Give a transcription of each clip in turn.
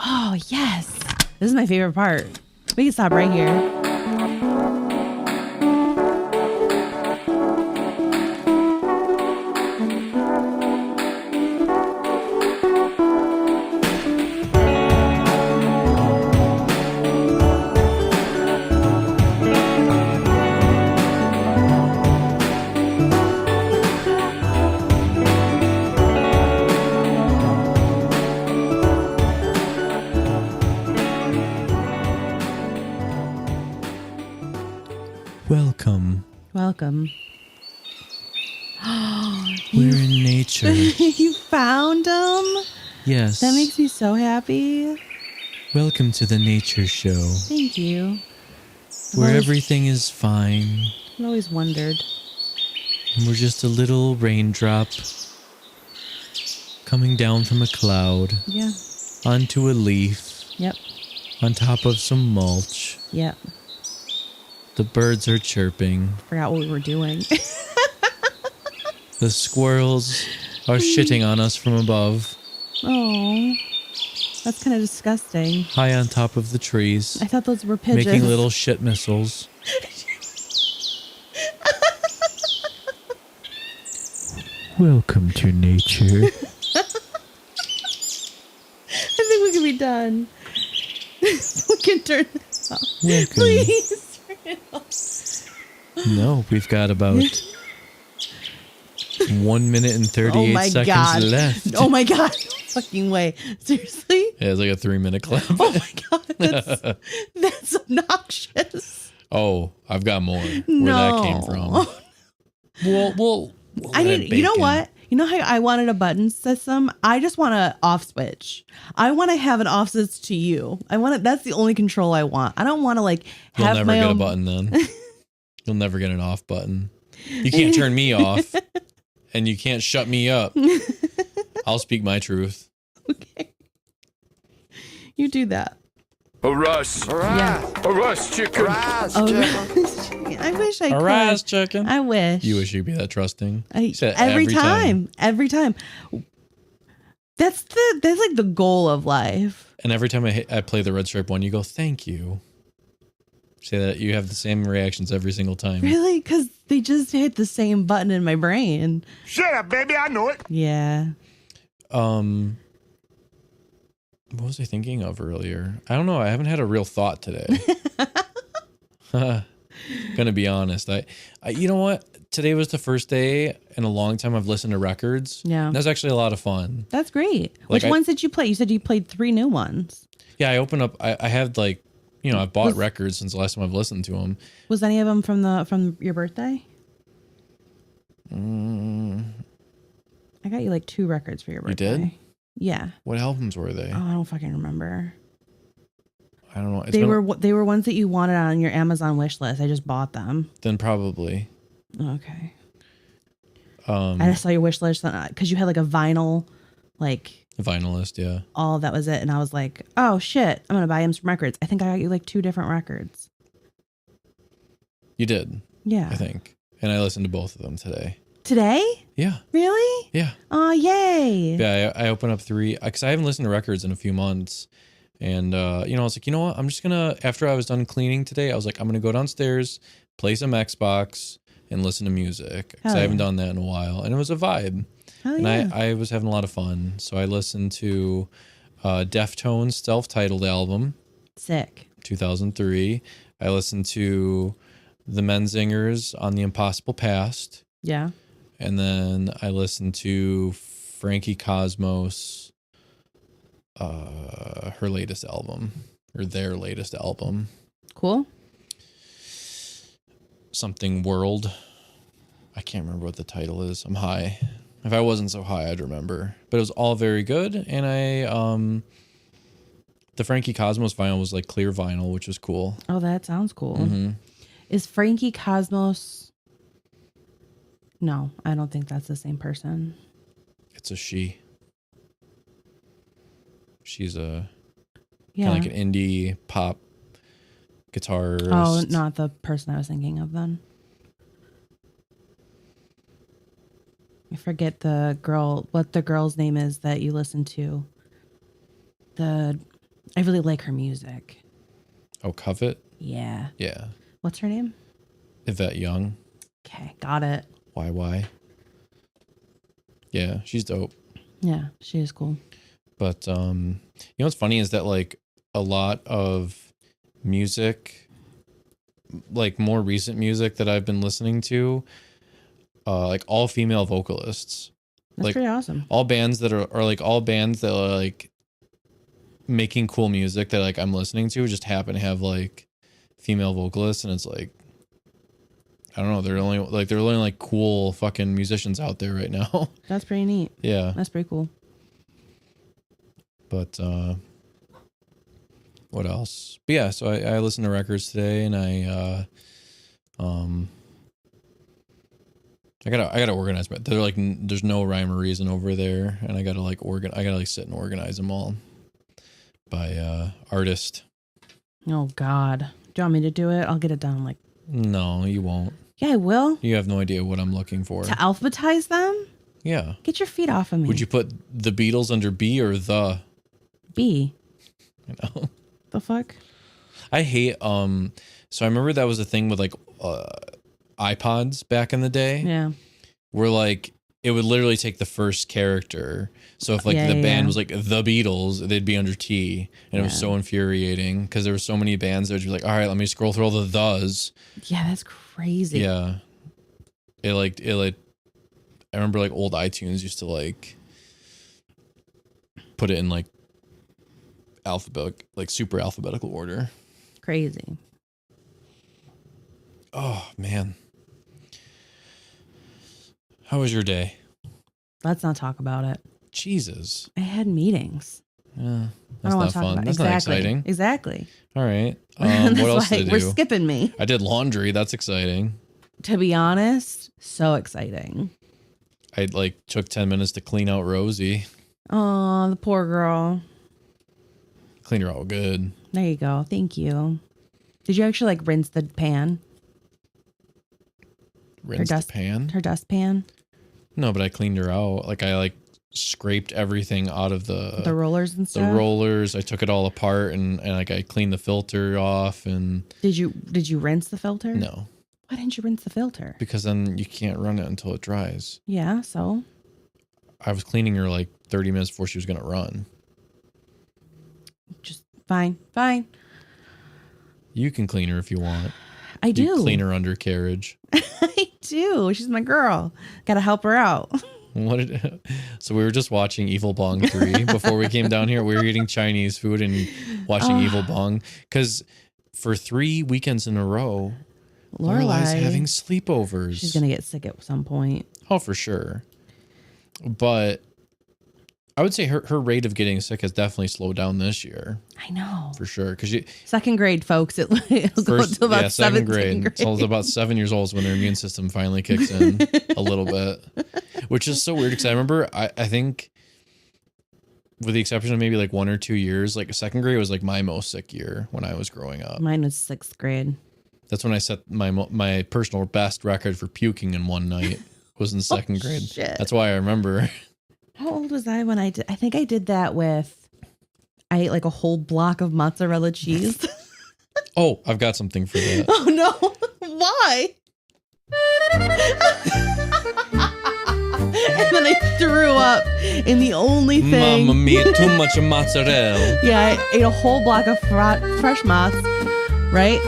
Oh, yes. This is my favorite part. We can stop right here. Welcome. We're in nature. You found them? Yes. That makes me so happy. Welcome to the nature show. Thank you. Where everything is fine. I've always wondered. And we're just a little raindrop coming down from a cloud. Yeah. Onto a leaf. Yep. On top of some mulch. Yep. The birds are chirping. Forgot what we were doing. The squirrels are shitting on us from above. Oh, that's kind of disgusting. High on top of the trees. I thought those were pigeons. Making little shit missiles. Welcome to nature. I think we can be done. We can turn this off. Welcome. Please turn it off. No, we've got about 1 minute and 38 seconds left. Oh my god. No fucking way. Seriously? Yeah, it's like a 3-minute clip. Oh my god. That's obnoxious. Oh, I've got more. Where No. that came from. Well, I need, you know what? You know how I wanted a button system? I just want an off switch. I want to have an off switch to you. That's the only control I want. I don't want to like You'll have never my get own a button then. You'll never get an off button. You can't turn me off and you can't shut me up. I'll speak my truth. Okay. You do that. Harass. Yeah. Harass chicken. I wish I could. Harass chicken. I wish. You wish you'd be that trusting. I, said every time. Every time. That's like the goal of life. And every time I play the red stripe one, you go, thank you. Say that you have the same reactions every single time. Really? Because they just hit the same button in my brain. Shut up, baby. I know it. Yeah. What was I thinking of earlier? I don't know. I haven't had a real thought today. Gonna be honest. I you know what? Today was the first day in a long time I've listened to records. Yeah. That's actually a lot of fun. That's great. Like Which ones did you play? You said you played 3 new ones. Yeah, I opened up. I had like, you know, I've bought records since the last time I've listened to them. Was any of them from your birthday? I got you like 2 records for your birthday. You did? Yeah. What albums were they? Oh, I don't fucking remember. I don't know. They were ones that you wanted on your Amazon wish list. I just bought them. Then probably. Okay. I just saw your wish list because you had like a vinyl, like Vinylist, yeah. all that was it, and I was like, oh shit, I'm gonna buy him some records. I think I got you like 2 different records. You did. Yeah. I think. And I listened to both of them today. Today? Yeah. Really? Yeah. Oh, yay. Yeah, I opened up 3 because I haven't listened to records in a few months. And, you know, I was like, you know what? I'm just going to, after I was done cleaning today, I was like, I'm going to go downstairs, play some Xbox, and listen to music. Because I haven't done that in a while. And it was a vibe. And yeah. I was having a lot of fun. So I listened to Deftones' self-titled album. Sick. 2003. I listened to the Menzingers on The Impossible Past. Yeah. And then I listened to Frankie Cosmos, her latest album, or their latest album. Cool. Something World. I can't remember what the title is. I'm high. If I wasn't so high, I'd remember. But it was all very good. And the Frankie Cosmos vinyl was like clear vinyl, which was cool. Oh, that sounds cool. Mm-hmm. Is Frankie Cosmos... No, I don't think that's the same person. It's a she. She's a Yeah. kind of like an indie pop guitarist. Oh, not the person I was thinking of then. I forget what the girl's name is that you listen to. The I really like her music. Oh, Covet? Yeah. Yeah. What's her name? Yvette Young. Okay, got it. YY. Yeah, she's dope. Yeah, she is cool. But you know what's funny is that like a lot of music, like more recent music that I've been listening to, like all female vocalists. That's like pretty awesome. all bands that are like all bands that are like making cool music that like I'm listening to just happen to have like female vocalists, and it's like I don't know, they're only like cool fucking musicians out there right now. That's pretty neat. Yeah. That's pretty cool. But what else? But yeah, so I listened to records today, and I gotta organize my. They're like there's no rhyme or reason over there, and I gotta like sit and organize them all by artist. Oh God. Do you want me to do it? I'll get it done. Like, No, you won't. yeah, I will. You have no idea what I'm looking for. To alphabetize them? Yeah. Get your feet off of me. Would you put the Beatles under B or the? B. You know. The fuck? I hate so I remember that was a thing with like iPods back in the day. Yeah. Where like it would literally take the first character. So if like the band was like the Beatles, they'd be under T, and it was so infuriating because there were so many bands that would be like, all right, let me scroll through all the thes. Yeah, that's crazy. Yeah. It like I remember like old iTunes used to like put it in like super alphabetical order. Crazy. Oh man. How was your day? Let's not talk about it. Jesus. I had meetings. Yeah. I don't want That's not to talk fun. about it. That's Exactly. not exciting. Exactly. All right. That's What else why did I we're do? skipping me. I did laundry. That's exciting. To be honest, so exciting. I like took 10 minutes to clean out Rosie. Oh, the poor girl. Clean her out good. There you go. Thank you. Did you actually like rinse the pan? Rinse the pan? Her dustpan? No, but I cleaned her out. Like I like scraped everything out of the rollers and stuff. The rollers. I took it all apart and like I cleaned the filter off. And Did you rinse the filter? No. Why didn't you rinse the filter? Because then you can't run it until it dries. Yeah, so I was cleaning her like 30 minutes before she was gonna run. just fine. You can clean her if you want. I do. You clean her undercarriage. I do. She's my girl. Gotta help her out. So we were just watching Evil Bong 3 before we came down here. We were eating Chinese food and watching Evil Bong because for 3 weekends in a row, Lorelai's having sleepovers. She's gonna get sick at some point. Oh, for sure. But I would say her rate of getting sick has definitely slowed down this year. I know. For sure. Because second grade, folks, it'll go to about second 17th grade. So it's about 7 years old is when their immune system finally kicks in a little bit. Which is so weird because I remember I think with the exception of maybe like 1 or 2 years, like second grade was like my most sick year when I was growing up. Mine was 6th grade. That's when I set my personal best record for puking in one night was in second grade. Shit. That's why I remember. How old was I when I did? I think I did that with, I ate like a whole block of mozzarella cheese. Oh, I've got something for that. Oh no. Why? And then I threw up in the only thing. Mamma mia, too much mozzarella. Yeah, I ate a whole block of fresh mozz, right?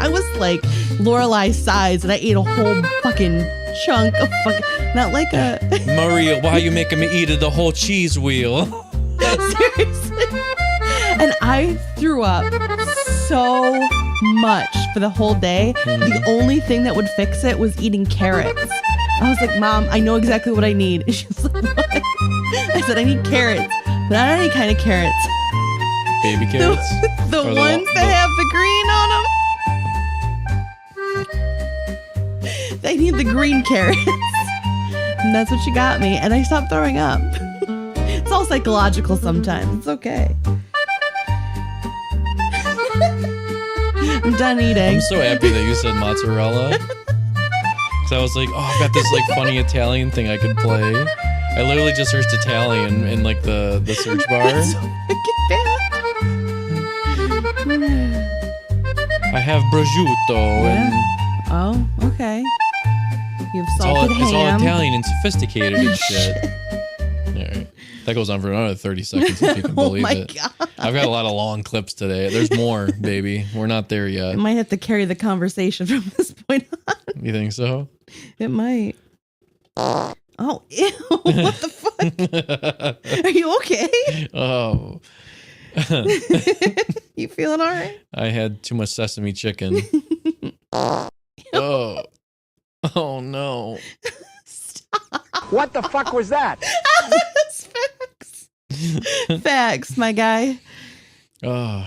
I was like Lorelai size, and I ate a whole fucking chunk of not like a Maria, why are you making me eat the whole cheese wheel? seriously. And I threw up so much for the whole day. The only thing that would fix it was eating carrots. I was like, Mom, I know exactly what I need. And she was like, what? I said, I need carrots, but not any kind of carrots. Baby carrots? The ones that have the green on them. They need the green carrots. And that's what she got me. And I stopped throwing up. It's all psychological sometimes. It's okay. I'm done eating. I'm so happy that you said mozzarella. Because I was like, oh, I've got this like funny Italian thing I could play. I I literally just searched Italian in like the search bar. That's so fucking bad. I have prosciutto and Oh, okay. You have it's salted all ham. Italian and sophisticated and shit. All right. That goes on for another 30 seconds if you can Oh believe my it. God. I've got a lot of long clips today. There's more, baby. We're not there yet. It might have to carry the conversation from this point on. You think so? It might. Oh, ew. What the fuck? Are you okay? Oh. You feeling all right? I had too much sesame chicken. Oh. Oh no. What the fuck was that? That's facts. Facts, my guy. Oh.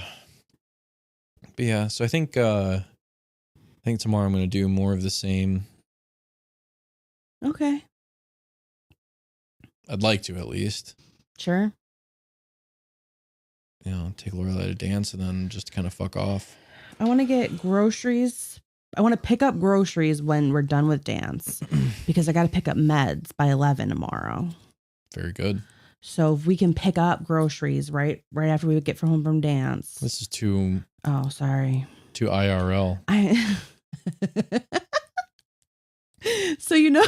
But yeah, so I think tomorrow I'm gonna do more of the same. Okay. I'd like to at least. Sure. You know, take Lorelai to dance and then just kind of fuck off. I want to get groceries. I want to pick up groceries when we're done with dance because I got to pick up meds by 11 tomorrow. Very good. So if we can pick up groceries right after we get home from dance. This is too Oh, sorry. IRL. So you know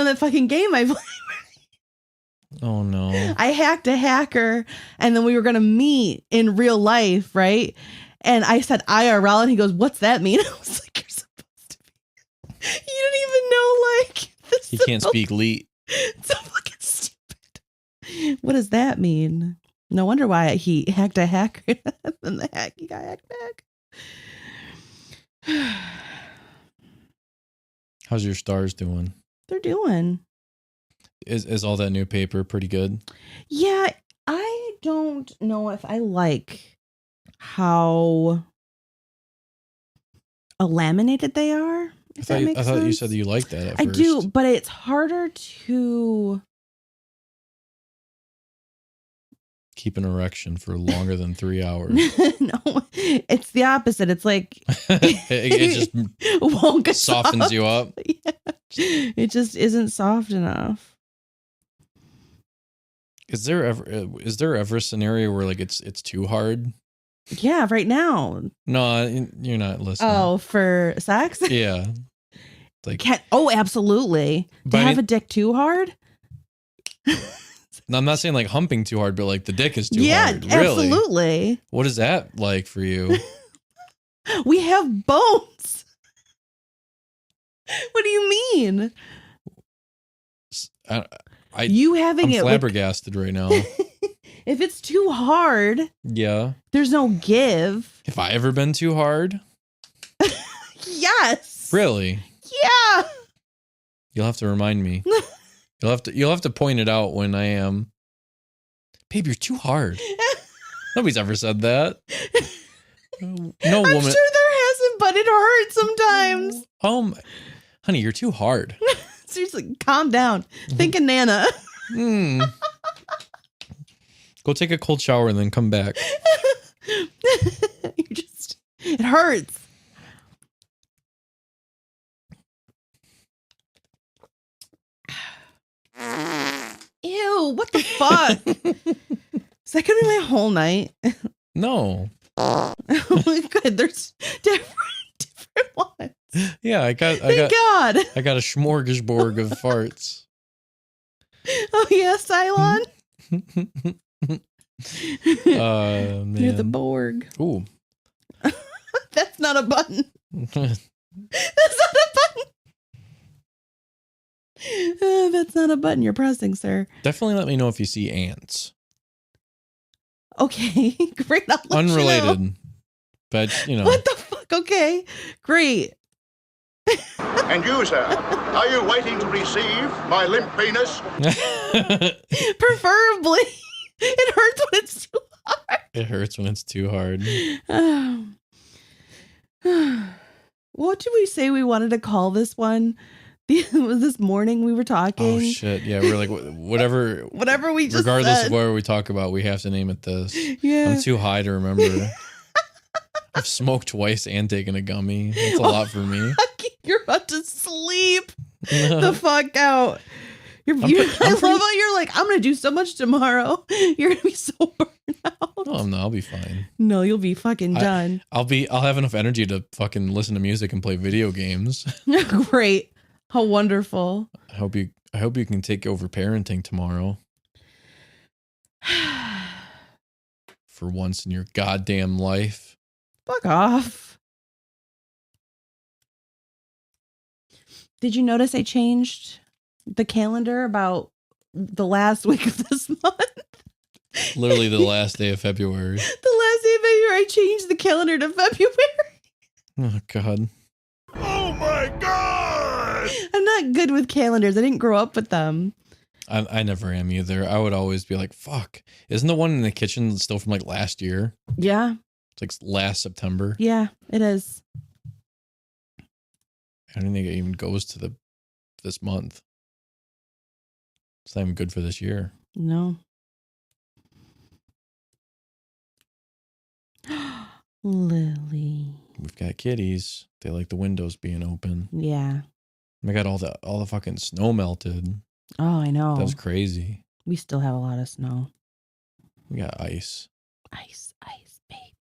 that fucking game I played. Oh no. I hacked a hacker and then we were going to meet in real life, right? And I said IRL and he goes, "What's that mean?" I was like, "You're supposed to be." You didn't even know like this. He can't speak leet. It's so fucking stupid. What does that mean? No wonder why he hacked a hacker and he got hacked back. How's your stars doing? They're doing. Is all that new paper pretty good? Yeah, I don't know if I like how laminated they are. I thought you said that you liked that at I first. do, but it's harder to Keep an erection for longer than 3 hours. No, it's the opposite. It's like it just won't get softens soft. you up. Yeah. It just isn't soft enough. Is there ever a scenario where like it's too hard? Yeah, right now. No, you're not listening. Oh, for sex? Yeah. Like absolutely. But To I have mean- a dick too hard? No, I'm not saying like humping too hard, but like the dick is too Yeah, hard. Really? absolutely. What is that like for you? We have bones. What do you mean? You having I'm it with, flabbergasted right now. if it's too hard, Yeah. there's no give. Have I ever been too hard? Yes. Really? Yeah. You'll have to remind me. You'll have to point it out when I am. Babe, you're too hard. Nobody's ever said that. No I'm woman. sure there hasn't, but it hurts sometimes. Honey, you're too hard. Seriously, calm down. Think of Nana. Go take a cold shower and then come back. It hurts. Ew, what the fuck? Is that gonna be my whole night? No. Oh my god, there's different ones. Yeah, I got Thank God. I got a smorgasbord of farts. Oh yeah, Cylon. Man. You're the Borg. Ooh. That's not a button. That's not a button. That's not a button you're pressing, sir. Definitely let me know if you see ants. Okay, great. I'll let you know. Unrelated. But, you know. What the fuck? Okay, great. And you, sir, are you waiting to receive my limp penis? Preferably. It hurts when it's too hard. It hurts when it's too hard. What did we say we wanted to call this one? This morning we were talking. Oh shit! Yeah, we're like whatever. Whatever we just regardless said. of where we talk about, we have to name it this. Yeah. I'm too high to remember. I've smoked twice and taken a gummy. That's a lot for me. You're about to sleep the fuck out. I love how you're like, I'm gonna do so much tomorrow. You're gonna be so burned out. Oh no, I'll be fine. No, you'll be fucking done. I'll have enough energy to fucking listen to music and play video games. Great. How wonderful. I hope you can take over parenting tomorrow. For once in your goddamn life. Fuck off. Did you notice I changed the calendar about the last week of this month? Literally the last day of February. The last day of February, I changed the calendar to February. Oh, God. Oh my God! I'm not good with calendars. I didn't grow up with them. I never am either. I would always be like, fuck. Isn't the one in the kitchen still from like last year? Yeah. It's like last September. Yeah, it is. I don't think it even goes to this month. It's not even good for this year. No. Lily. We've got kitties. They like the windows being open. Yeah. We got all the fucking snow melted. Oh, I know. That was crazy. We still have a lot of snow. We got ice. Ice, babe.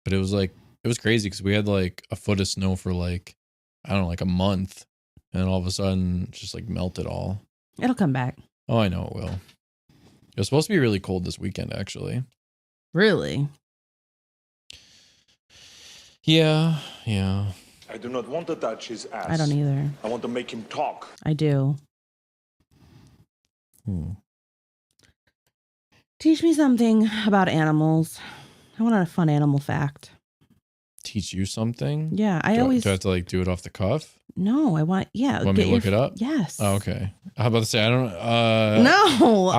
But it was crazy because we had like a foot of snow for like, I don't know, like a month. And then all of a sudden, it just like melted all. It'll come back. Oh, I know it will. It was supposed to be really cold this weekend, actually. Really? Yeah. I do not want to touch his ass. I don't either. I want to make him talk. I do. Teach me something about animals. I want a fun animal fact. Teach you something? Yeah, Do I have to like do it off the cuff? No, I want... Yeah. Want me to look it up? Yes. Oh, okay. How about to say, I don't... No.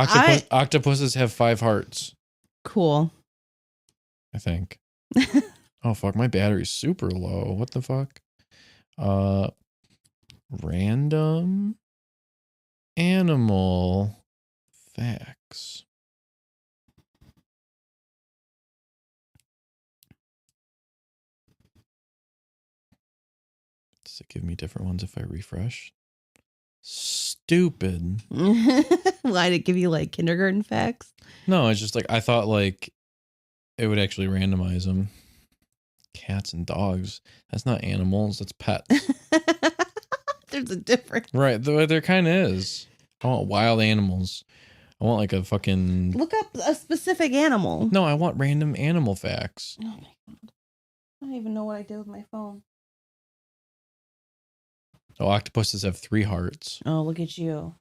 Octopuses have 5 hearts, Cool. I think. Oh, fuck. My battery's super low. What the fuck? Random animal facts. Does it give me different ones if I refresh? Stupid. Why did it give you like kindergarten facts? No, it's just like I thought like it would actually randomize them. Cats and dogs. That's not animals. That's pets. There's a difference. Right. There kind of is. I want wild animals. I want like a fucking... Look up a specific animal. No, I want random animal facts. Oh my God. I don't even know what I did with my phone. Oh, octopuses have 3 hearts. Oh, look at you.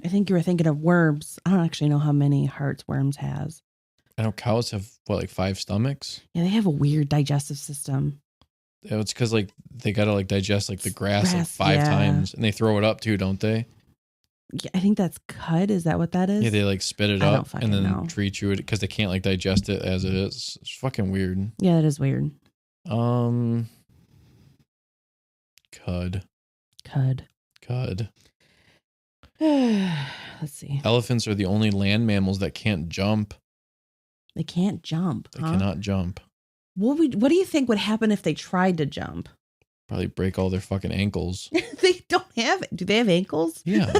I think you were thinking of worms. I don't actually know how many hearts worms has. I know cows have, what, like 5 stomachs? Yeah, they have a weird digestive system. It's because like they gotta like digest like the grass like 5 times, and they throw it up too, don't they? Yeah, I think that's cud. Is that what that is? Yeah, they like spit it I don't up fucking and then know. treat you because they can't like digest it as it is. It's fucking weird. Yeah, that is weird. Cud. Let's see. Elephants are the only land mammals that can't jump. They can't jump. They huh? cannot jump. What do you think would happen if they tried to jump? Probably break all their fucking ankles. They don't have it. Do they have ankles? Yeah.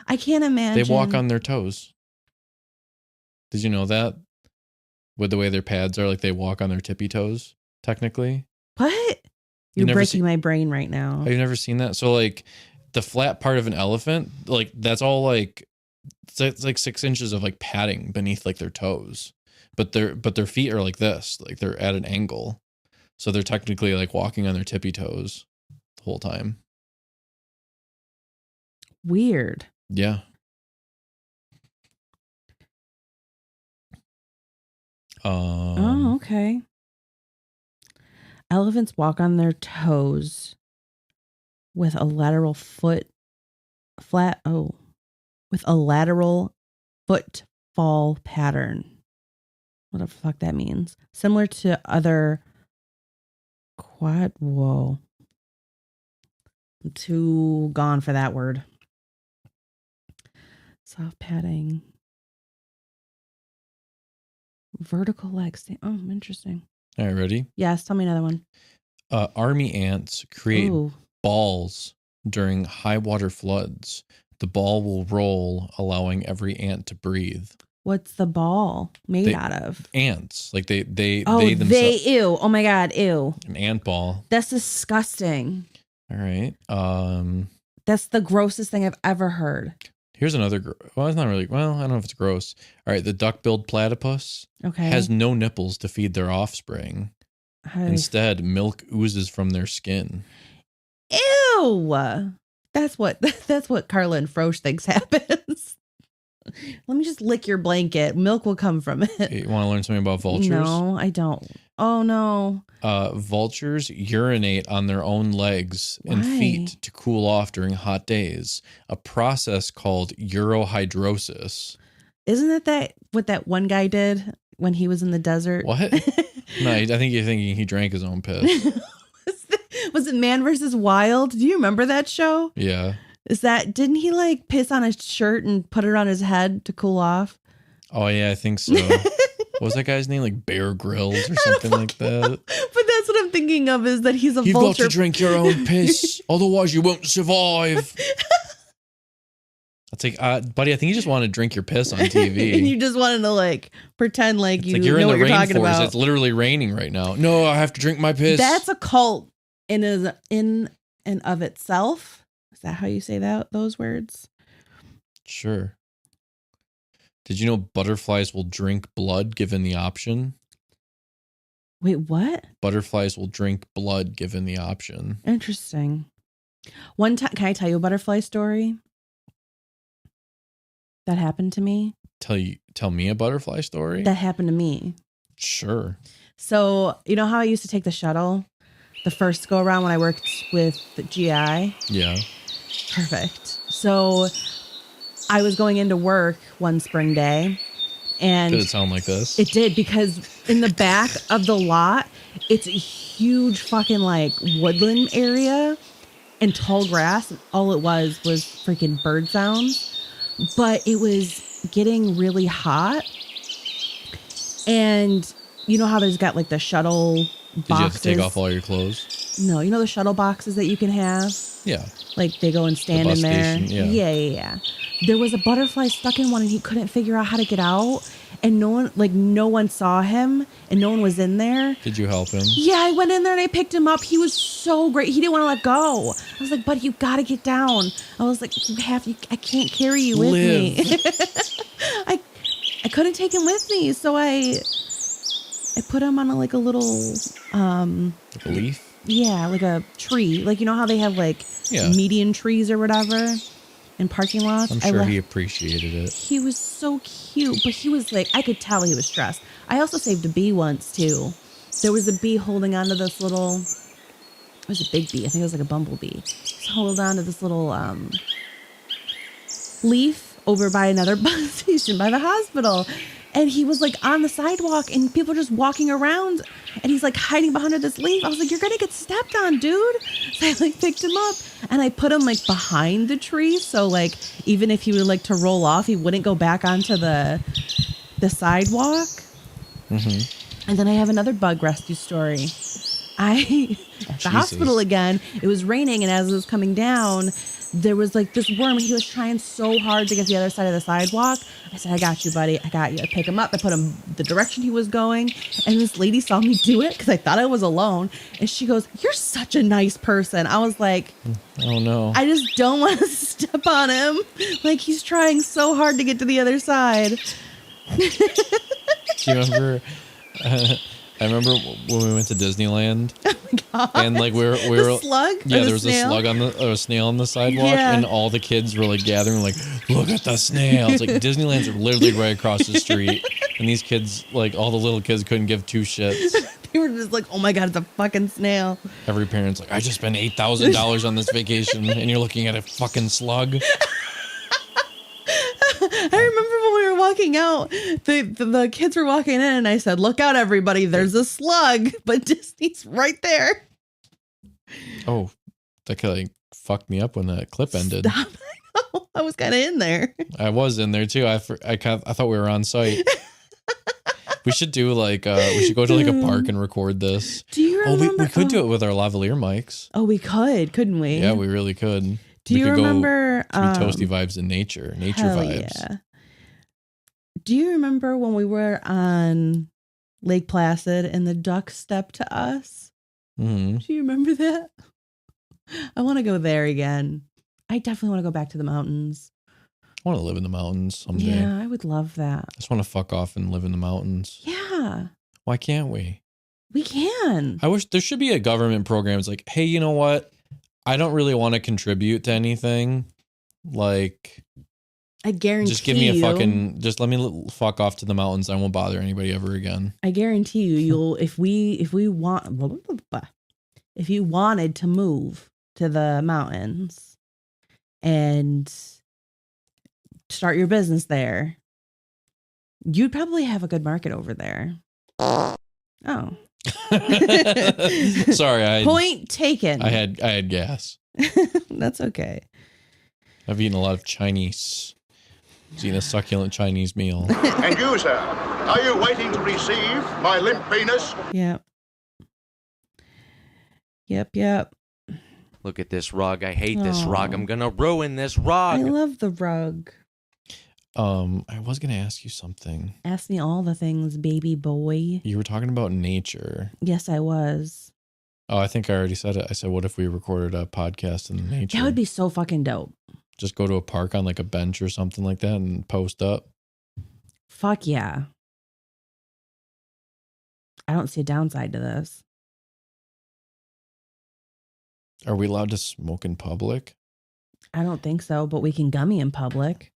I can't imagine. They walk on their toes. Did you know that? With the way their pads are, like they walk on their tippy toes, technically. What? You're breaking my brain right now. Have you never seen that? So like the flat part of an elephant, like that's all like it's like 6 inches of like padding beneath like their toes. But their feet are like this, like they're at an angle. So they're technically like walking on their tippy toes the whole time. Weird. Yeah. Oh, okay. Elephants walk on their toes with a lateral foot with a lateral footfall pattern. What the fuck that means? Similar to other whoa. I'm too gone for that word. Soft padding. Vertical legs. Oh, interesting. All right, ready? Yes, tell me another one. Army ants create Ooh. balls During high water floods, the ball will roll, allowing every ant to breathe. What's the ball made out of? Ants. Like they they ew. Oh my God, ew. An ant ball. That's disgusting. All right. That's the grossest thing I've ever heard. Here's another. Well, it's not really. Well, I don't know if it's gross. All right. The duck-billed platypus has no nipples to feed their offspring. Instead, milk oozes from their skin. Ew. That's what Carla and Frosch thinks happens. Let me just lick your blanket. Milk will come from it. You want to learn something about vultures? No, I don't. Oh, no. Vultures urinate on their own legs and feet to cool off during hot days, a process called urohydrosis. Isn't that what that one guy did when he was in the desert? What? No, I think you're thinking he drank his own piss. Was it Man vs. Wild? Do you remember that show? Yeah. Didn't he like piss on his shirt and put it on his head to cool off? Oh, yeah, I think so. What was that guy's name? Like Bear Grylls or something like that? But that's what I'm thinking of is that he's a vulture. You've got to drink your own piss, otherwise you won't survive. It's like, buddy, I think you just want to drink your piss on TV. And you just wanted to like pretend like it's you like you're know in what the you're talking about. It's literally raining right now. No, I have to drink my piss. That's a cult in and of itself. Is that how you say those words? Sure. Did you know butterflies will drink blood given the option? Wait, what? Butterflies will drink blood given the option. Interesting. One time, can I tell you a butterfly story that happened to me? Tell me a butterfly story? That happened to me. Sure. So, you know how I used to take the shuttle? The first go around when I worked with the GI? Yeah. Perfect. So I was going into work one spring day and did it sound like this? It did, because in the back of the lot, it's a huge fucking like woodland area and tall grass. All it was freaking bird sounds, but it was getting really hot. And you know how there's got like the shuttle boxes? Did you have to take off all your clothes? No, you know the shuttle boxes that you can have? Yeah. Like they go and stand in there. Station, yeah. There was a butterfly stuck in one and he couldn't figure out how to get out. And no one saw him and no one was in there. Did you help him? Yeah, I went in there and I picked him up. He was so great. He didn't want to let go. I was like, buddy, you got to get down. I was like, I can't carry you with me. I couldn't take him with me. So I put him on a little, like a leaf? Yeah, like a tree. Like, you know how they have median trees or whatever in parking lots? I'm sure he appreciated it. He was so cute, but he was I could tell he was stressed. I also saved a bee once too. There was a bee holding onto this little, it was a big bee. I think it was like a bumblebee. He's holding on to this little leaf over by another bus station by the hospital. And he was on the sidewalk and people are just walking around and he's hiding behind this leaf. I was like, you're going to get stepped on, dude. So I picked him up and I put him behind the tree. So even if he would to roll off, he wouldn't go back onto the sidewalk. Mm-hmm. And then I have another bug rescue story. At the hospital again, it was raining. And as it was coming down, there was this worm and he was trying so hard to get to the other side of the sidewalk. I said, I got you, buddy. I got you. I pick him up. I put him the direction he was going. And this lady saw me do it because I thought I was alone. And she goes, you're such a nice person. I was like, oh no. I just don't want to step on him. He's trying so hard to get to the other side. Do you remember? I remember when we went to Disneyland. Oh my God. And we were the slug? Yeah, there was a slug a snail on the sidewalk, and all the kids were gathering, look at the snail. It's Disneyland's literally right across the street, and these kids, all the little kids couldn't give two shits. They were just oh my God, it's a fucking snail. Every parent's I just spent $8,000 on this vacation, and you're looking at a fucking slug. I remember when we were walking out, the kids were walking in and I said, look out, everybody, there's a slug, but Disney's right there. Oh, that fucked me up when that clip ended. Stop. I know. I was kind of in there. I was in there too. I thought we were on site. We should do we should go to a park and record this. Do you remember. we could do it with our lavalier mics. Oh, we could, couldn't we? Yeah, we really could. Do you remember? Go to Toasty vibes in nature vibes. Yeah. Do you remember when we were on Lake Placid and the duck stepped to us? Mm-hmm. Do you remember that? I want to go there again. I definitely want to go back to the mountains. I want to live in the mountains someday. Yeah, I would love that. I just want to fuck off and live in the mountains. Yeah. Why can't we? We can. I wish there should be a government program. It's like, hey, you know what? I don't really want to contribute to anything. Like, I guarantee just give me a fucking, just let me fuck off to the mountains. I won't bother anybody ever again. I guarantee you'll, if you wanted to move to the mountains and start your business there, you'd probably have a good market over there. Oh. Sorry, point taken. I had gas. That's okay. I've eaten a lot of Chinese. I was eating a succulent Chinese meal. And you, sir, are you waiting to receive my limp penis? Yep. Yep. Look at this rug. I hate this rug. I'm gonna ruin this rug. I love the rug. I was gonna ask you something. Ask me all the things, baby boy. You were talking about nature. Yes, I was. Oh, I think I already said it. I said, what if we recorded a podcast in nature? That would be so fucking dope. Just go to a park on like a bench or something like that and post up. Fuck yeah. I don't see a downside to this. Are we allowed to smoke in public? I don't think so, but we can gummy in public.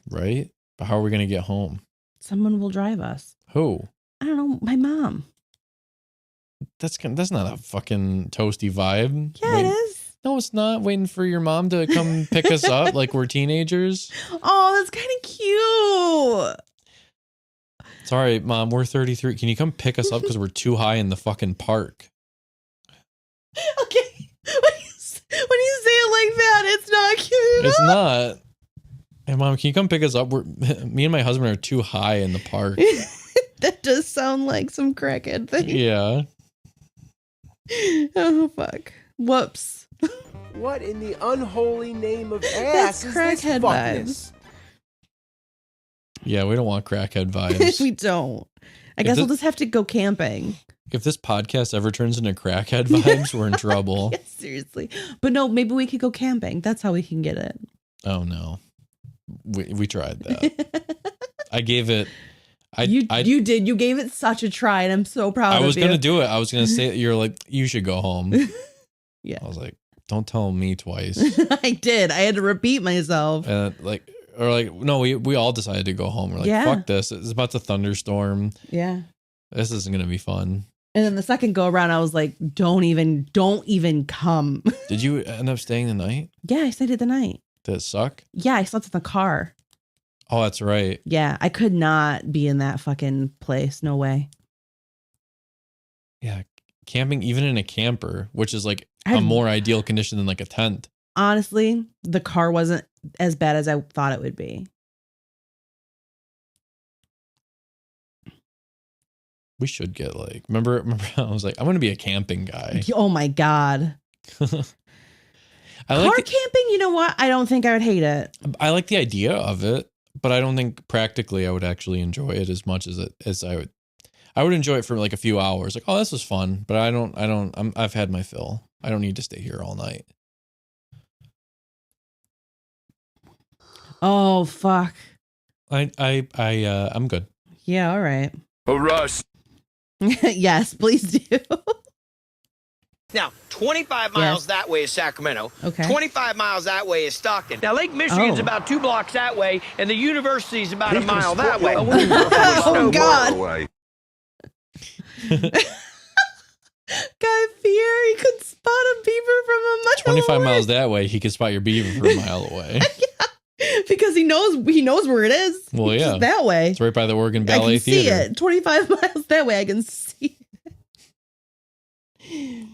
Right? But how are we going to get home? Someone will drive us. Who? I don't know. My mom. That's not a fucking toasty vibe. Yeah, it is. No, it's not. Waiting for your mom to come pick us up like we're teenagers. Oh, that's kind of cute. Sorry, Mom, we're 33. Can you come pick us up because we're too high in the fucking park? Okay. When you say it like that, it's not cute. It's not. Hey, Mom, can you come pick us up? Me and my husband are too high in the park. That does sound like some crackhead thing. Yeah. Oh, fuck. Whoops. What in the unholy name of ass is this crackhead fuckness? Yeah, we don't want crackhead vibes. We don't. I guess we'll just have to go camping. If this podcast ever turns into crackhead vibes, we're in trouble. Yeah, seriously. But no, maybe we could go camping. That's how we can get it. Oh, no. We tried that. I gave it... You did. You gave it such a try, and I'm so proud of you. I was going to do it. I was going to say, you're like, you should go home. Yeah. I was like, don't tell me twice. I did. I had to repeat myself. And no, we all decided to go home. We're like, Yeah. fuck this. It's about to thunderstorm. Yeah. This isn't going to be fun. And then the second go around, I was like, don't even come. Did you end up staying the night? Yeah, I stayed the night. Did it suck? Yeah, I slept in the car. Oh, that's right. Yeah, I could not be in that fucking place. No way. Yeah. Camping, even in a camper, which is like I- a more ideal condition than like a tent. Honestly, the car wasn't as bad as I thought it would be. We should get like, remember I was like, I'm going to be a camping guy. Oh my God. Car camping, you know what? I don't think I would hate it. I like the idea of it, but I don't think practically I would actually enjoy it as much as I would. I would enjoy it for like a few hours. Like, oh, this was fun, but I've had my fill. I don't need to stay here all night. Oh, fuck. I'm good. Yeah, all right. Oh, Russ. Yes, please do. Now, 25 miles that way is Sacramento. Okay. 25 miles that way is Stockton. Now, Lake Michigan's Oh. about 2 blocks that way, and the university's about a mile that way. Oh, God. Guy Fieri, he could spot a beaver from a mile 25 away. miles that way, he could spot your beaver from a mile away. Because he knows where it is. Well, It's yeah. just that way. It's right by the Oregon I Ballet can see Theater. it. 25 miles that way, I can see it.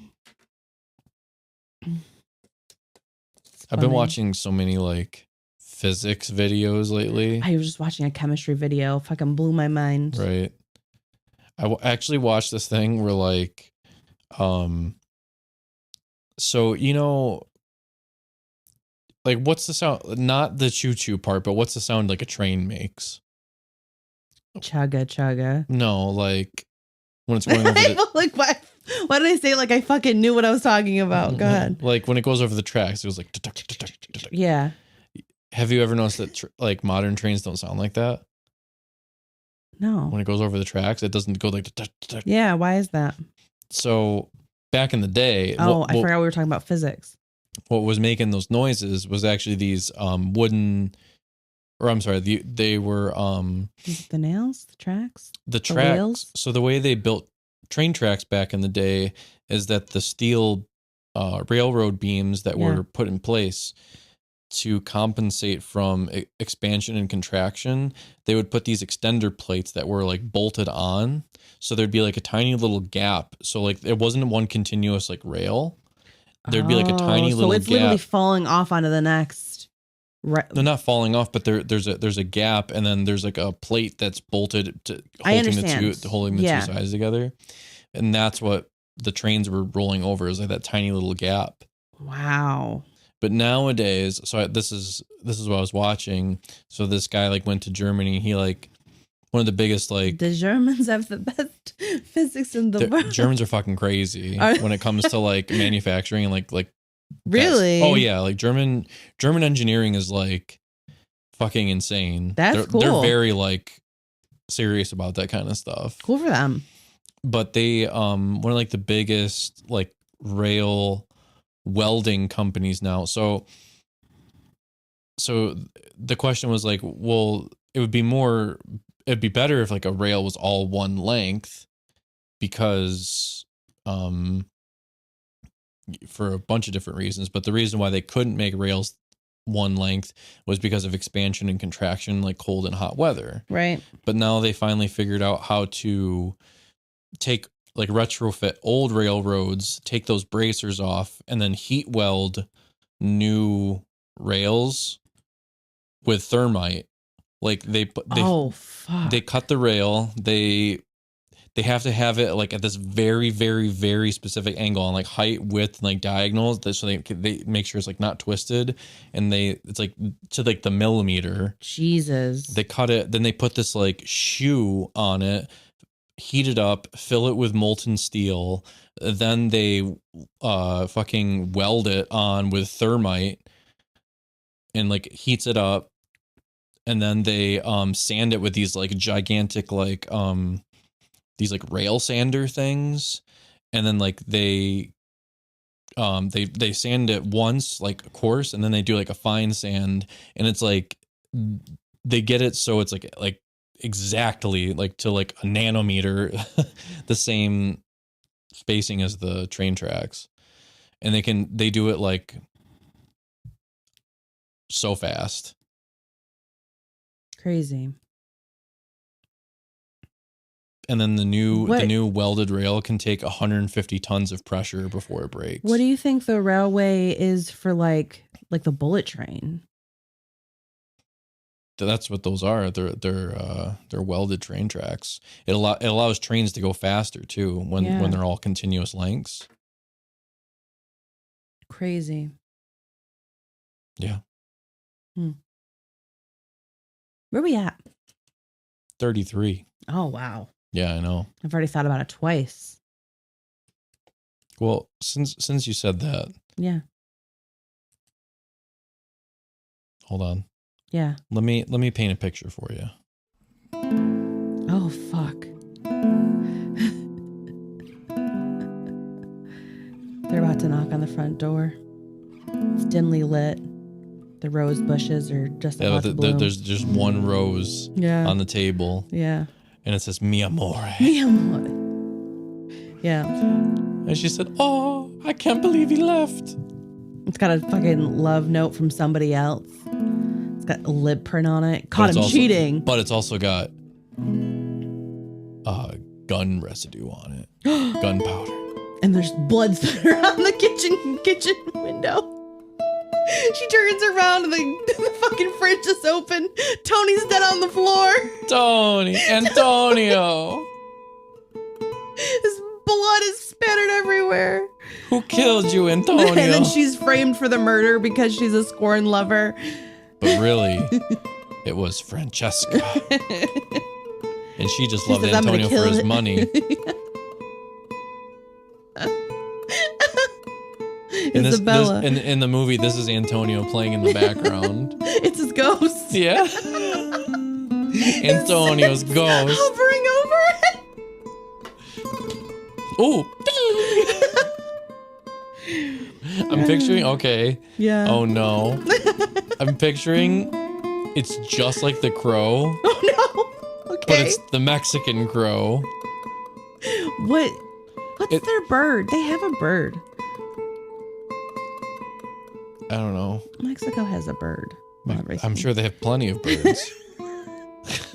I've been funny. watching so many like physics videos lately. I was just watching a chemistry video. Fucking blew my mind. Right. I actually watched this thing where like So, like, what's the sound? Not the choo-choo part, but what's the sound like a train makes? Chugga chugga. No, like when it's going over the... Like, why did I say like I fucking knew what I was talking about? Go ahead. Like when it goes over the tracks, it was like... Yeah. Have you ever noticed that like modern trains don't sound like that? No. When it goes over the tracks, it doesn't go like... Yeah, why is that? So back in the day... Oh, I forgot we were talking about physics. What was making those noises was actually these wooden... Or I'm sorry, they were... The nails? The tracks? The tracks. Wheels? So the way they built train tracks back in the day is that the steel railroad beams that were put in place to compensate from expansion and contraction, they would put these extender plates that were like bolted on. So there'd be like a tiny little gap. So like it wasn't one continuous like rail. There'd be like a tiny little gap. So it's literally falling off onto the next. They're not falling off, but there's a gap, and then there's like a plate that's bolted to holding the two sides together, and that's what the trains were rolling over, is like that tiny little gap. Wow. But nowadays, this is what I was watching. So this guy like went to Germany. He like one of the biggest like the Germans have the best physics in the world. Germans are fucking crazy when it comes to like manufacturing and like. Really? Oh yeah, like German engineering is like fucking insane. That's cool. They're very like serious about that kind of stuff. Cool for them. But they one of like the biggest like rail welding companies now. So the question was like, well, it'd be better if like a rail was all one length, because for a bunch of different reasons, but the reason why they couldn't make rails one length was because of expansion and contraction, like cold and hot weather. Right. But now they finally figured out how to take like retrofit old railroads, take those bracers off, and then heat weld new rails with thermite. Like they cut the rail, they have to have it like at this very, very, very specific angle on like height, width, and like diagonals. So they make sure it's like not twisted, and it's like to like the millimeter. Jesus. They cut it, then they put this like shoe on it, heat it up, fill it with molten steel. Then they fucking weld it on with thermite and like heats it up. And then they sand it with these like gigantic like these like rail sander things, and then like they sand it once like coarse, and then they do like a fine sand, and it's like they get it so it's like exactly like to like a nanometer the same spacing as the train tracks, and they do it like so fast. Crazy. And then the new welded rail can take 150 tons of pressure before it breaks. What do you think the railway is for like the bullet train? That's what those are. They're welded train tracks. It allows trains to go faster too when they're all continuous lengths. Crazy. Yeah. Where we at? 33. Oh wow. Yeah, I know. I've already thought about it twice. Well, since you said that. Yeah. Hold on. Yeah. Let me paint a picture for you. Oh fuck. They're about to knock on the front door. It's dimly lit. The rose bushes are just about to bloom. There's just one rose on the table. Yeah. And it says, Mi amore. Mi amore. Yeah. And she said, oh, I can't believe he left. It's got a fucking love note from somebody else. It's got a lip print on it. Caught him cheating. But it's also got gun residue on it. Gunpowder. And there's blood splatter on the kitchen window. She turns around and the fucking fridge is open. Tony's dead on the floor. Antonio. His blood is spattered everywhere. Who killed you, Antonio? And then she's framed for the murder because she's a scorn lover. But really, it was Francesca. And she just loved says, "I'm gonna Antonio kill for his it." money. Isabella. In the movie, this is Antonio playing in the background. It's his ghost. Yeah. Antonio's ghost. Hovering over it. Oh. I'm picturing, okay. Yeah. Oh no. I'm picturing it's just like the crow, Oh no. but Okay. it's the Mexican crow. What's their bird? They have a bird. I don't know. Mexico has a bird. I'm sure they have plenty of birds.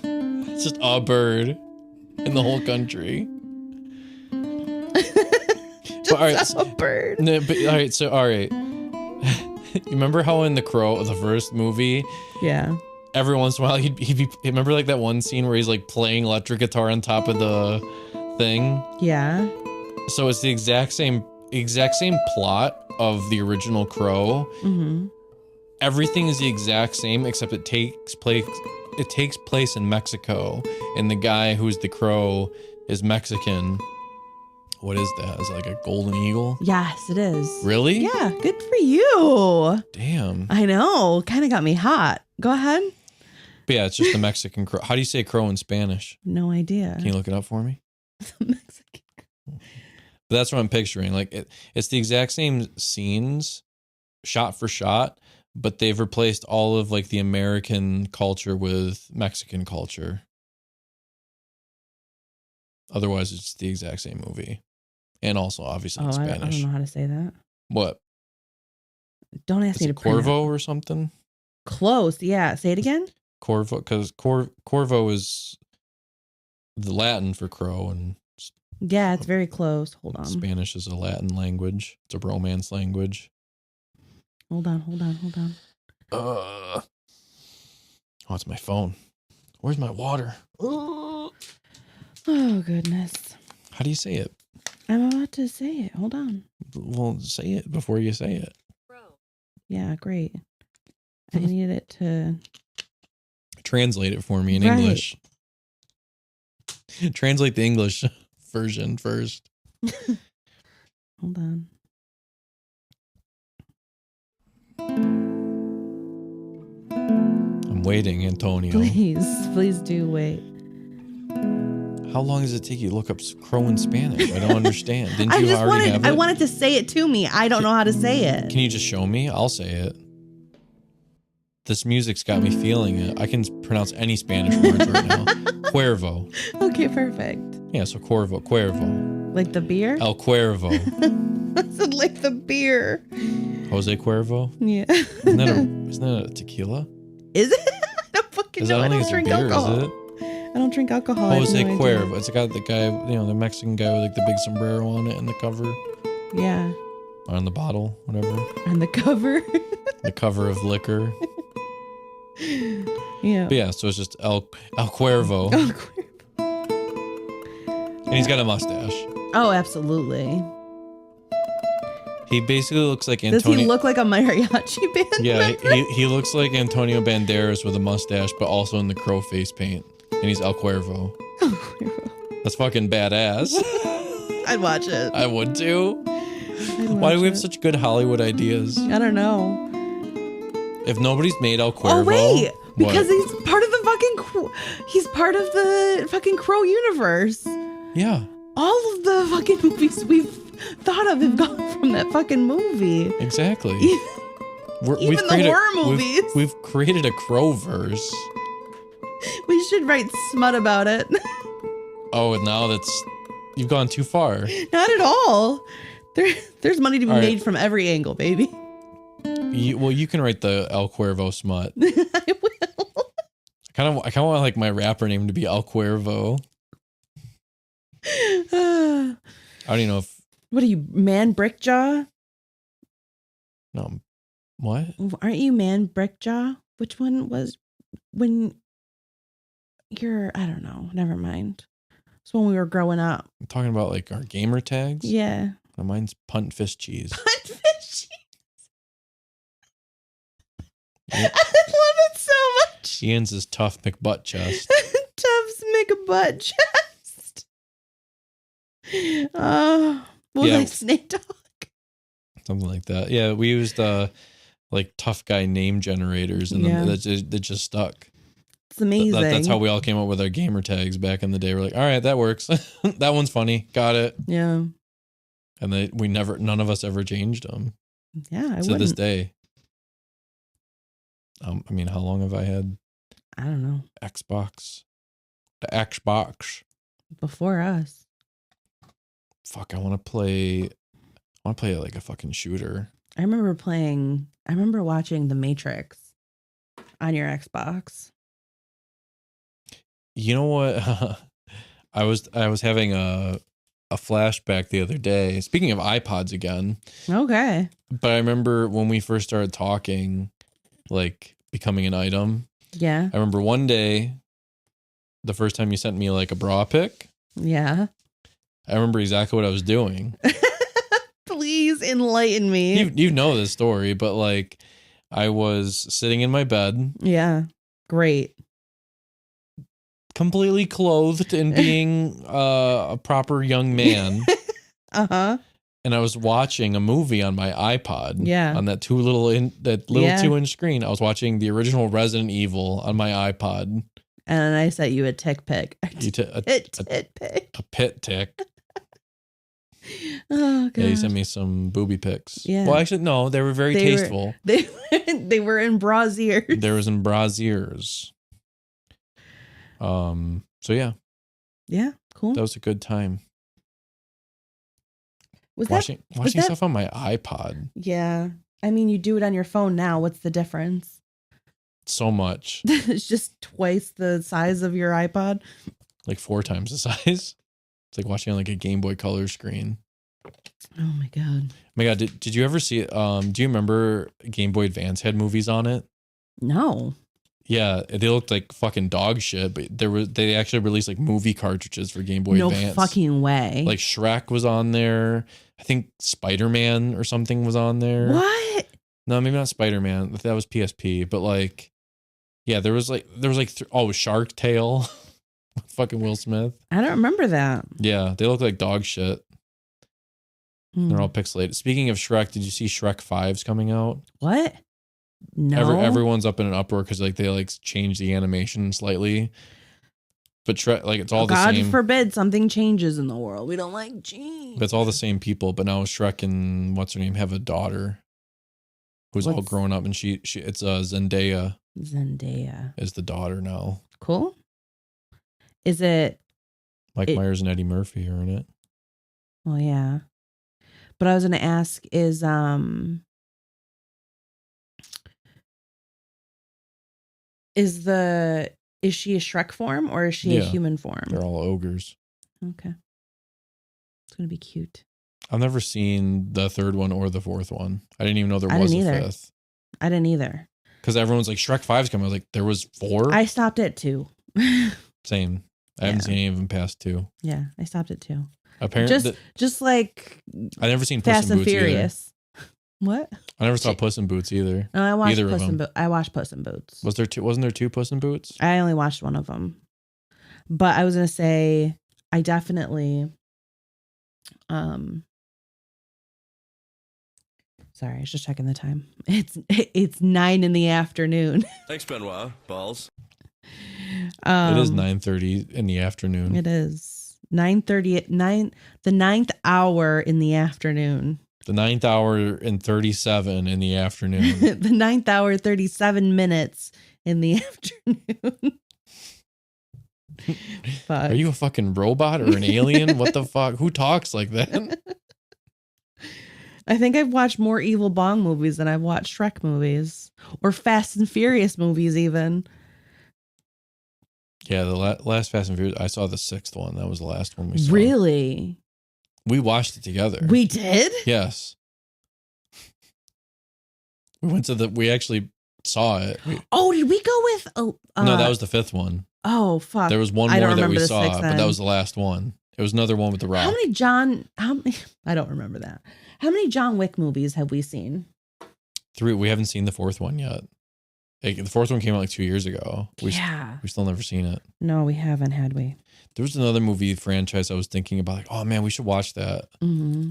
It's just a bird in the whole country. Just all right, a bird. No, but, all right. You remember how in the first movie, Yeah. every once in a while he'd be, remember like that one scene where he's like playing electric guitar on top of the thing? Yeah. So it's the exact same plot of the original Crow. Mm-hmm. Everything is the exact same except it takes place in Mexico, and the guy who's the Crow is Mexican. What is that? Is it like a golden eagle? Yes, it is. Really? Yeah. Good for you. Damn. I know. Kind of got me hot. Go ahead. But yeah, it's just the Mexican crow. How do you say crow in Spanish? No idea. Can you look it up for me? Mexican. But that's what I'm picturing. Like it's the exact same scenes, shot for shot, but they've replaced all of like the American culture with Mexican culture. Otherwise, it's the exact same movie, and also obviously in I Spanish. don't know how to say that. What? Don't ask Is me to it pronounce. Cuervo or something? Close. Yeah. Say it again. Cuervo, because Cuervo is the Latin for crow, and Yeah, it's very close. Hold on. Spanish is a Latin language. It's a Romance language. Hold on. Oh, it's my phone. Where's my water? Oh, goodness. How do you say it? I'm about to say it. Hold on. Well, say it before you say it. Yeah, great. I need it to... Translate it for me in Right. English. Translate the English version first. Hold on. I'm waiting, Antonio. Please do wait. How long does it take you to look up crow in Spanish? I don't understand. Didn't I you just already have it? I wanted to say it to me. I don't know how to say it. Can you just show me? I'll say it. This music's got me feeling it. I can pronounce any Spanish words right now. Cuervo. Okay, perfect. Yeah, so Cuervo. Like the beer? El Cuervo. I said like the beer. Jose Cuervo? Yeah. Isn't that a tequila? Is it? I don't fucking know. I I don't don't think it's a drink beer, alcohol. is it? I don't drink alcohol. I have Jose no idea. Cuervo. It's got the guy, the Mexican guy with like the big sombrero on it and the cover. Yeah. On the bottle, whatever. On the cover. The cover of liquor. Yeah. But yeah, so it's just El Cuervo. Oh, And he's got a mustache. oh, absolutely. He basically looks like Does Antonio. he look like a mariachi band Yeah, member? he looks like Antonio Banderas with a mustache, but also in the crow face paint. And he's El Cuervo. That's fucking badass. I'd watch it. I would too. I'd Why do we watch have it. such good Hollywood ideas? I don't know. If nobody's made El Cuervo, Oh wait, because what? he's part of the he's part of the fucking Crow universe. Yeah, All of the fucking movies we've thought of have gone from that fucking movie. exactly. Even the horror movies. We've created a Crowverse. We should write smut about it. Oh, and now you've gone too far. Not at all. There's money to be All right. made from every angle, baby. You can write the El Cuervo smut. I will. I kind of want like my rapper name to be El Cuervo. I don't even know if What are you, Man Brickjaw? no. What? Aren't you Man Brickjaw? Which one was when you're? I don't know. Never mind. It's when we were growing up. I'm talking about like our gamer tags. Yeah. Oh, mine's punt fist cheese. Fish. Yeah. I love it so much. Ian's is tough McButt chest. Tufts make a butt chest. Well, Yeah. like Snake Dog. Something like that. Yeah, we used like tough guy name generators, and then that just stuck. It's amazing. That's how we all came up with our gamer tags back in the day. We're like, all right, that works. That one's funny. Got it. Yeah. And none of us ever changed them. Yeah, to this day. I mean, how long have I had? I don't know. Xbox. The Xbox. Before us. Fuck, I want to play like a fucking shooter. I remember watching The Matrix on your Xbox. You know what? I was having a flashback the other day. Speaking of iPods again. Okay. But I remember when we first started talking, like becoming an item. Yeah. I remember one day, the first time you sent me like a bra pic. Yeah. I remember exactly what I was doing. Please enlighten me. You know this story, but like I was sitting in my bed. Yeah. Great. Completely clothed and being a proper young man. Uh-huh. And I was watching a movie on my iPod. Yeah. On that 2-inch screen. I was watching the original Resident Evil on my iPod. And I sent you a tick pic. A pit tick. Oh god. Yeah, you sent me some booby pics. Yeah. Well, actually, no, they were very tasteful. They were in brasiers. There was in brasiers. So yeah. Yeah, cool. That was a good time. Was watching that, stuff on my iPod. Yeah. I mean, you do it on your phone now. What's the difference? So much. It's just twice the size of your iPod. Like 4 times the size. It's like watching on like a Game Boy Color screen. Oh my god. Oh my god, did you ever see it? Do you remember Game Boy Advance had movies on it? No. Yeah, they looked like fucking dog shit, but they actually released like movie cartridges for Game Boy Advance. No fucking way. Like Shrek was on there. I think Spider-Man or something was on there. What? No, maybe not Spider-Man. That was PSP, but like yeah, there was Shark Tale. Fucking Will Smith. I don't remember that. Yeah, they look like dog shit. They're all pixelated. Speaking of Shrek, did you see Shrek 5's coming out? What? No. Everyone's up in an uproar because like they like changed the animation slightly. But Shrek, like it's all the same. God forbid something changes in the world. We don't like change. But it's all the same people. But now Shrek and what's her name have a daughter who's all grown up, and it's Zendaya. Zendaya Is the daughter now. Cool. Is it Mike Myers and Eddie Murphy are in it. Well, yeah. But I was going to ask is she a Shrek form or is she a human form? They're all ogres. Okay. It's going to be cute. I've never seen the third one or the fourth one. I didn't even know there was a fifth. I didn't either. Because everyone's like, Shrek 5's coming. I was like, there was 4? I stopped at 2. Same. I haven't seen any of them past 2. Yeah, I stopped at 2. Apparently, just like I never seen Fast Puss in and Boots Furious. Either. What? I never saw Puss in Boots either. No, I watched either Puss of in them. Boots. I watched Puss in Boots. Wasn't there 2 Puss in Boots? I only watched one of them. But I was gonna say I definitely sorry, I was just checking the time. It's 9 in the afternoon. Thanks, Benoit. Balls. It is 9:30 in the afternoon. It is 9:30 at 9. The 9th hour in the afternoon. The 9th hour and 37 in the afternoon. The 9th hour, 37 minutes in the afternoon. Fuck. Are you a fucking robot or an alien? What the fuck? Who talks like that? I think I've watched more Evil Bong movies than I've watched Shrek movies or Fast and Furious movies even. Yeah, the last Fast and Furious, I saw the 6th one. That was the last one we saw. Really? We watched it together. We did? Yes. We actually saw it. Oh, did we go with... No, that was the 5th one. Oh fuck! There was one I don't more that we remember the saw, sixth but then. that was the last one. It was another one with the Rock. How many? I don't remember that. How many John Wick movies have we seen? 3. We haven't seen the 4th one yet. Like, the 4th one came out like 2 years ago. We still never seen it. No, we haven't, had we? There was another movie franchise I was thinking about. Like, oh man, we should watch that. Mm-hmm.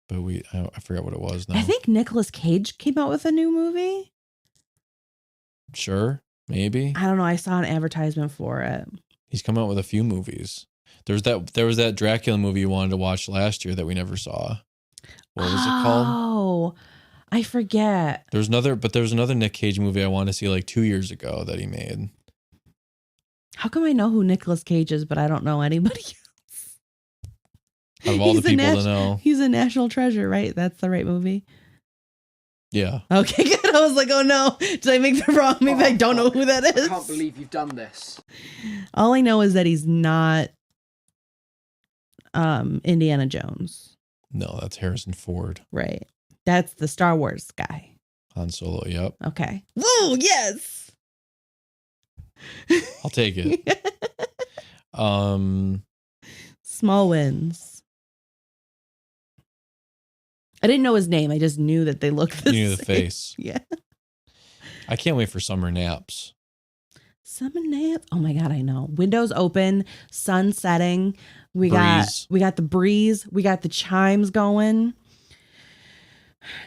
But I forgot what it was now. I think Nicolas Cage came out with a new movie. Sure, maybe. I don't know. I saw an advertisement for it. He's come out with a few movies. There was that Dracula movie you wanted to watch last year that we never saw. What was it called? Oh, I forget. There was another Nick Cage movie I wanted to see like 2 years ago that he made. How come I know who Nicolas Cage is, but I don't know anybody else? Out of all the people to know. He's a national treasure, right? That's the right movie. Yeah. Okay, good. I was like, oh no, did I make the wrong? Maybe I don't know who that is. I can't believe you've done this. All I know is that he's not Indiana Jones. No, that's Harrison Ford. Right. That's the Star Wars guy. Han Solo, yep. Okay. Woo, yes. I'll take it. Small wins. I didn't know his name. I just knew that they looked the You knew same. the face. Yeah. I can't wait for summer naps. Summer nap. Oh my god, I know. Windows open, sun setting. We Breeze. got the breeze. We got the chimes going.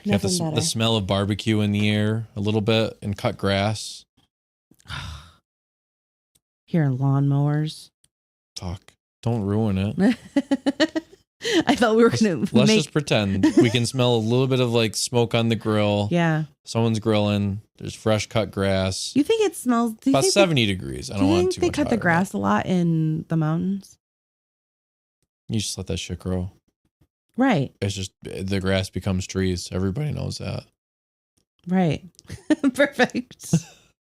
You got Nothing the better. smell of barbecue in the air a little bit and cut grass. Hearing lawnmowers. Fuck. Don't ruin it. I thought we were gonna Let's make. just pretend we can smell a little bit of like smoke on the grill. Yeah. Someone's grilling. There's fresh cut grass. You think it smells? Do you About think 70 degrees. I Do don't you want think too they much cut the higher. grass a lot in the mountains? You just let that shit grow. Right. It's just the grass becomes trees. Everybody knows that. Right. Perfect.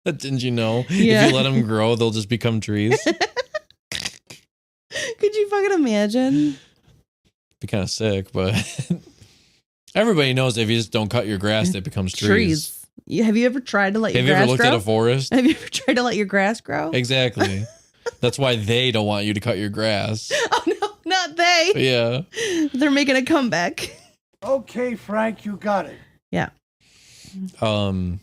Didn't you know? Yeah. If you let them grow, they'll just become trees. Could you fucking imagine? Be kind of sick, but everybody knows that if you just don't cut your grass, it becomes trees. Have you ever tried to let your Have you grass ever looked grow? at a forest? Have you ever tried to let your grass grow? Exactly. That's why they don't want you to cut your grass. Oh no, not they. Yeah. They're making a comeback. Okay, Frank, you got it. Yeah. What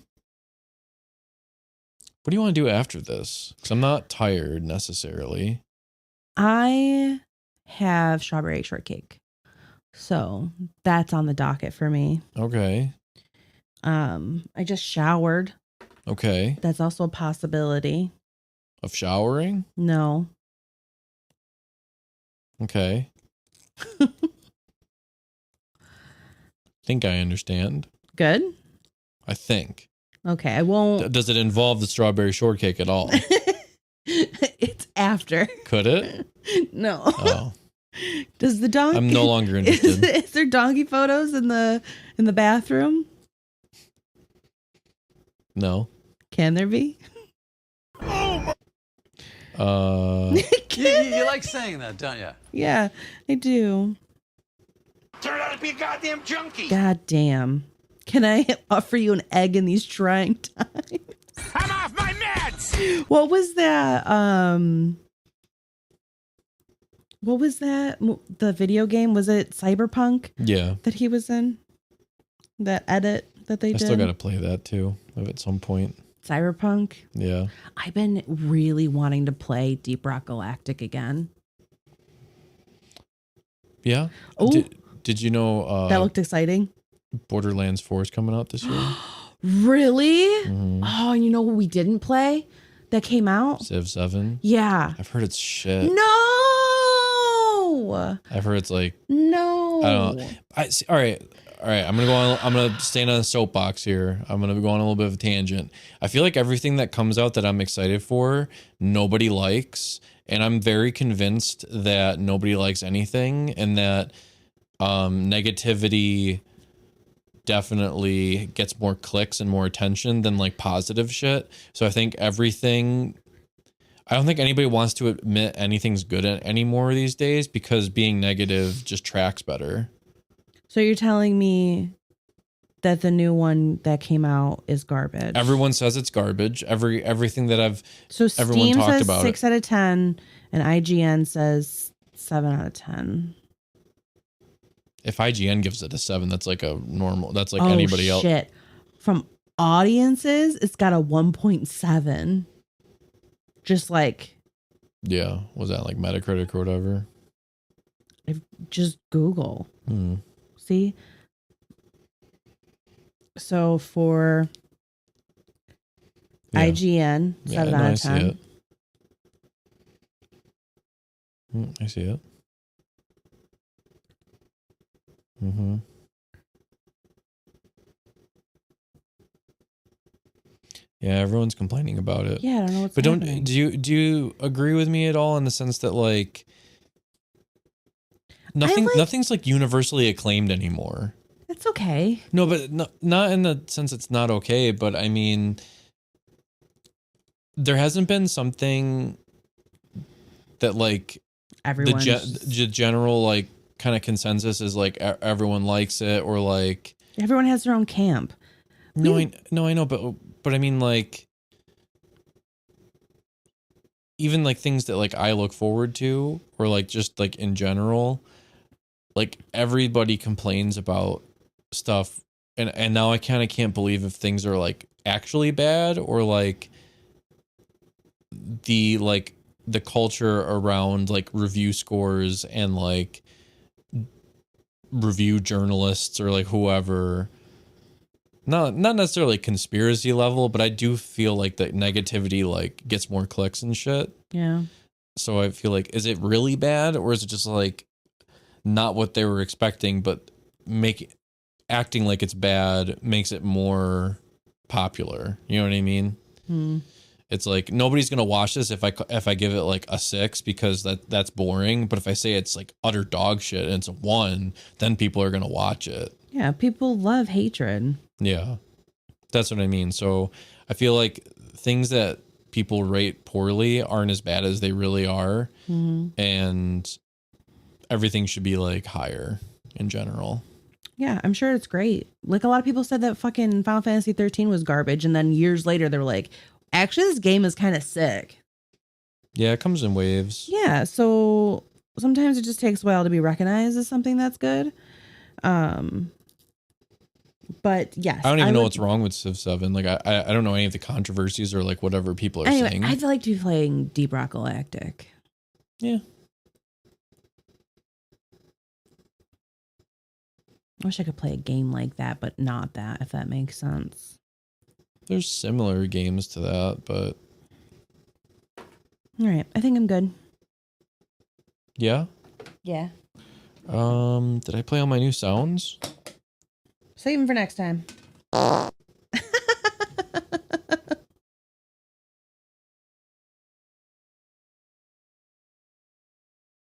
do you want to do after this? Because I'm not tired necessarily. I have strawberry shortcake. So that's on the docket for me. Okay. I just showered. Okay. That's also a possibility. Of showering? No. Okay. Think I understand. Good. I think. Okay, I won't. Does it involve the strawberry shortcake at all? It's after. Could it? No. Oh. Does the donkey? I'm no longer interested. Is there donkey photos in the bathroom? No. Can there be? You like saying that, don't you? Yeah, I do. Turned out to be a goddamn junkie. God damn. Can I offer you an egg in these trying times? I'm off my meds. What was that? What was that? The video game? Was it Cyberpunk Yeah. that he was in? That edit that they I did? still got to play that too at some point. Cyberpunk? Yeah. I've been really wanting to play Deep Rock Galactic again. Yeah. Oh. Did you know That looked exciting. Borderlands 4 is coming out this year? Really? Mhm. Oh, and you know what we didn't play that came out? Civ 7? Yeah. I've heard it's shit. No. I've heard it's like No. I don't know. All right. I'm gonna stand on a soapbox here. I'm gonna go on a little bit of a tangent. I feel like everything that comes out that I'm excited for, nobody likes, and I'm very convinced that nobody likes anything, and that negativity definitely gets more clicks and more attention than like positive shit. So I think everything. I don't think anybody wants to admit anything's good anymore these days because being negative just tracks better. So you're telling me that the new one that came out is garbage. Everyone says it's garbage. Everything that So everyone Steam talked says about 6 out of 10, and IGN says 7 out of 10. If IGN gives it a 7, that's like a normal. That's like anybody else. Shit. From audiences, it's got a 1.7. Just like. Yeah, was that like Metacritic or whatever? Just Google. See? So for IGN, 7 out of 10. I see it. Mm-hmm. Yeah, everyone's complaining about it. Yeah, I don't know what's but happening. do you agree with me at all in the sense that like nothing's like universally acclaimed anymore? It's okay. No, but not in the sense it's not okay, but I mean there hasn't been something that like the general like kind of consensus is like everyone likes it, or like everyone has their own camp. I know, but I mean like even like things that like I look forward to, or like just like in general, like everybody complains about stuff, and now I kind of can't believe if things are like actually bad, or like the culture around like review scores and like review journalists or like whoever, not necessarily conspiracy level, but I do feel like that negativity like gets more clicks and shit. Yeah. So I feel like, is it really bad, or is it just like not what they were expecting, but acting like it's bad makes it more popular? You know what I mean? It's like nobody's gonna watch this if I give it like a 6 because that's boring. But if I say it's like utter dog shit and it's a 1, then people are gonna watch it. Yeah, people love hatred. Yeah, that's what I mean. So I feel like things that people rate poorly aren't as bad as they really are, and everything should be like higher in general. Yeah, I'm sure it's great. Like a lot of people said that fucking Final Fantasy 13 was garbage, and then years later they were like, actually, this game is kind of sick. Yeah, it comes in waves. Yeah, so sometimes it just takes a while to be recognized as something that's good. But yes, I don't even know what's wrong with Civ 7. Like I don't know any of the controversies or like whatever people are saying. I'd like to be playing Deep Rock Galactic. Yeah. I wish I could play a game like that, but not that, if that makes sense. There's similar games to that, but All right, I think I'm good. yeah. Yeah. Did I play all my new sounds? Save them for next time.